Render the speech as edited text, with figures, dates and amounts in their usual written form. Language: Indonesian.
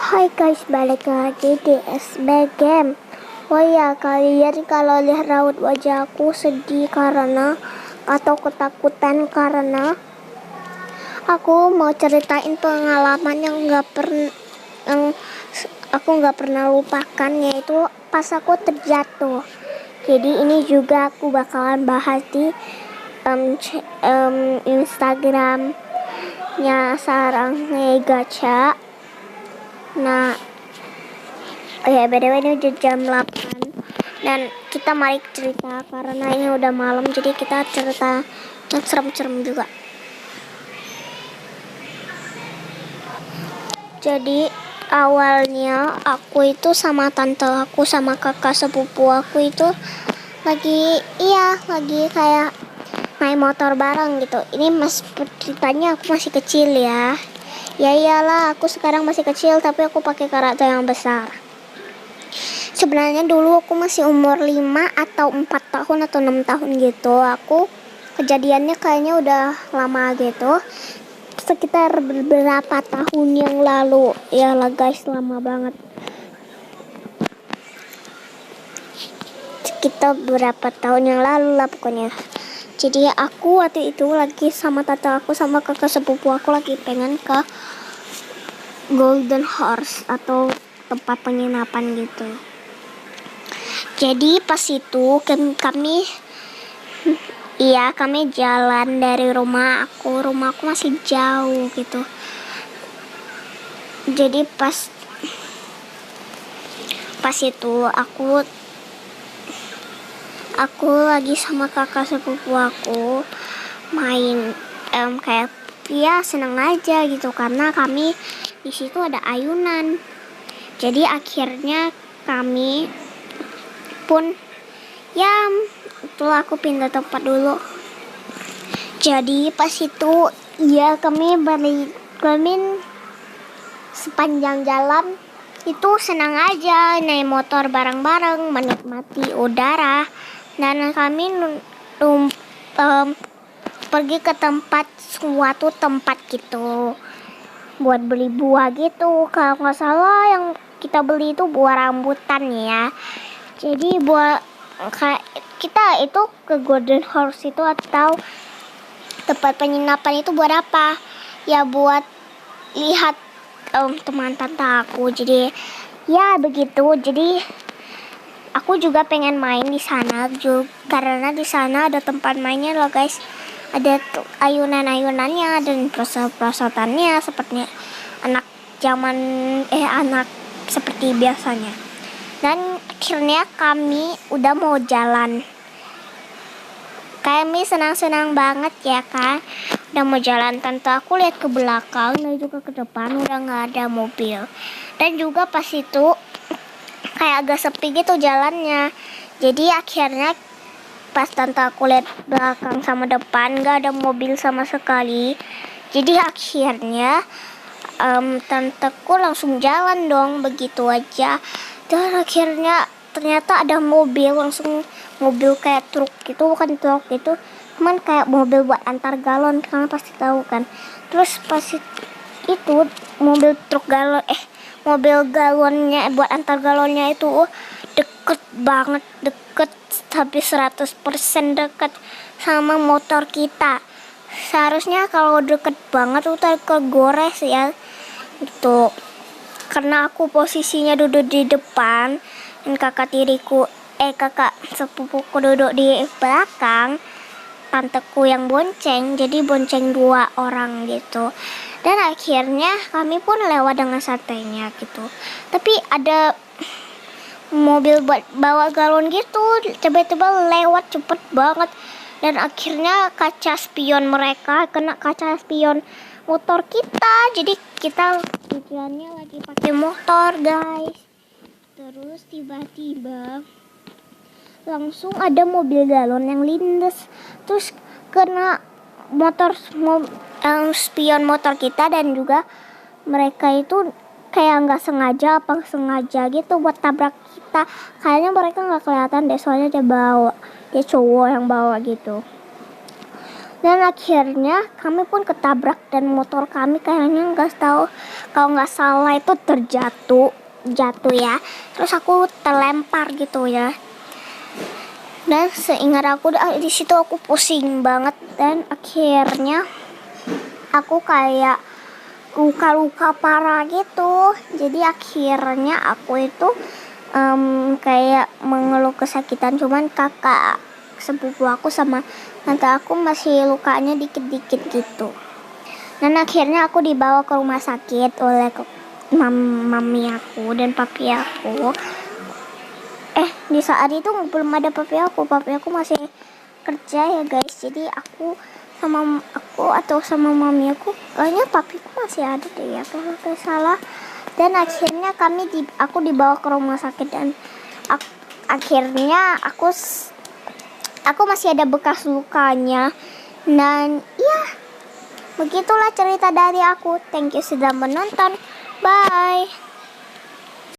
Hai guys, balik lagi di SB Game. Oh ya, kalian kalau lihat raut wajah aku sedih karena atau ketakutan karena aku mau ceritain pengalaman yang yang aku nggak pernah lupakan, yaitu pas aku terjatuh. Jadi ini juga aku bakalan bahas di Instagramnya Sarang Gacha. Nah, oh ya, by the way ini udah jam 8 dan kita mari cerita karena ini udah malam, jadi kita cerita yang serem-serem juga. Jadi awalnya aku itu sama tante aku sama kakak sepupu aku itu lagi kayak main motor bareng gitu. Ini ceritanya aku masih kecil ya. Ya iyalah, aku sekarang masih kecil tapi aku pakai karakter yang besar. Sebenarnya dulu aku masih umur 5 atau 4 tahun atau 6 tahun gitu. Aku kejadiannya kayaknya udah lama gitu. Sekitar beberapa tahun yang lalu. Iyalah guys, lama banget. Sekitar beberapa tahun yang lalu lah pokoknya. Jadi aku waktu itu lagi sama tante aku sama kakak sepupu aku lagi pengen ke Golden Horse atau tempat penginapan gitu. Jadi pas itu kami jalan dari rumah aku masih jauh gitu. Jadi pas itu aku lagi sama kakak sepupu aku main kayak ya seneng aja gitu karena kami di situ ada ayunan. Jadi akhirnya kami pun itulah aku pindah tempat dulu. Jadi pas itu kami sepanjang jalan itu senang aja naik motor bareng-bareng menikmati udara. Dan kami pergi ke suatu tempat gitu buat beli buah gitu. Kalau nggak salah yang kita beli itu buah rambutan ya. Jadi buat kita itu ke Golden Horse itu atau tempat penginapan itu buat apa? Ya buat lihat teman tante aku. Jadi ya begitu. Jadi aku juga pengen main di sana juga karena di sana ada tempat mainnya loh guys. Ada ayunan-ayunannya dan prosotannya seperti anak seperti biasanya. Dan akhirnya kami udah mau jalan. Kami senang-senang banget ya kan. Udah mau jalan, tante aku lihat ke belakang dan juga ke depan udah nggak ada mobil. Dan juga pas itu kayak agak sepi gitu jalannya. Jadi akhirnya pas tante aku lihat belakang sama depan nggak ada mobil sama sekali. Jadi akhirnya tanteku langsung jalan dong begitu aja. Dan akhirnya ternyata ada mobil kayak truk gitu, bukan truk itu, cuman kayak mobil buat antar galon, kalian pasti tahu kan. Terus pas itu mobil galonnya buat antar galonnya itu deket banget, tapi 100% deket sama motor kita. Seharusnya kalau deket banget udah kegores ya gitu. Karena aku posisinya duduk di depan dan kakak sepupuku duduk di belakang, tanteku yang bonceng, jadi bonceng 2 orang gitu. Dan akhirnya kami pun lewat dengan santainya gitu. Tapi ada mobil buat bawa galon gitu tiba-tiba lewat cepet banget, dan akhirnya kaca spion mereka kena kaca spion motor kita. Jadi kita tujuannya lagi pakai motor guys. Terus tiba-tiba langsung ada mobil galon yang lindes, terus kena spion motor kita. Dan juga mereka itu kayak nggak sengaja gitu buat tabrak kita. Kayaknya mereka nggak kelihatan deh, soalnya dia cowok yang bawa gitu. Dan akhirnya kami pun ketabrak dan motor kami kayaknya nggak tahu, kalau nggak salah itu jatuh ya. Terus aku terlempar gitu ya. Dan seingat aku di situ aku pusing banget dan akhirnya aku kayak luka-luka parah gitu. Jadi akhirnya aku itu kayak mengeluh kesakitan, cuman kakak sepupu aku sama tante aku masih lukanya dikit-dikit gitu. Dan akhirnya aku dibawa ke rumah sakit oleh mami aku dan papi aku. Di saat itu belum ada papi aku masih kerja ya guys. Jadi aku atau sama mami aku, kayaknya papiku masih ada deh ya kalau nggak salah. Dan akhirnya aku dibawa ke rumah sakit dan akhirnya aku masih ada bekas lukanya. Dan ya, begitulah cerita dari aku. Thank you sudah menonton. Bye.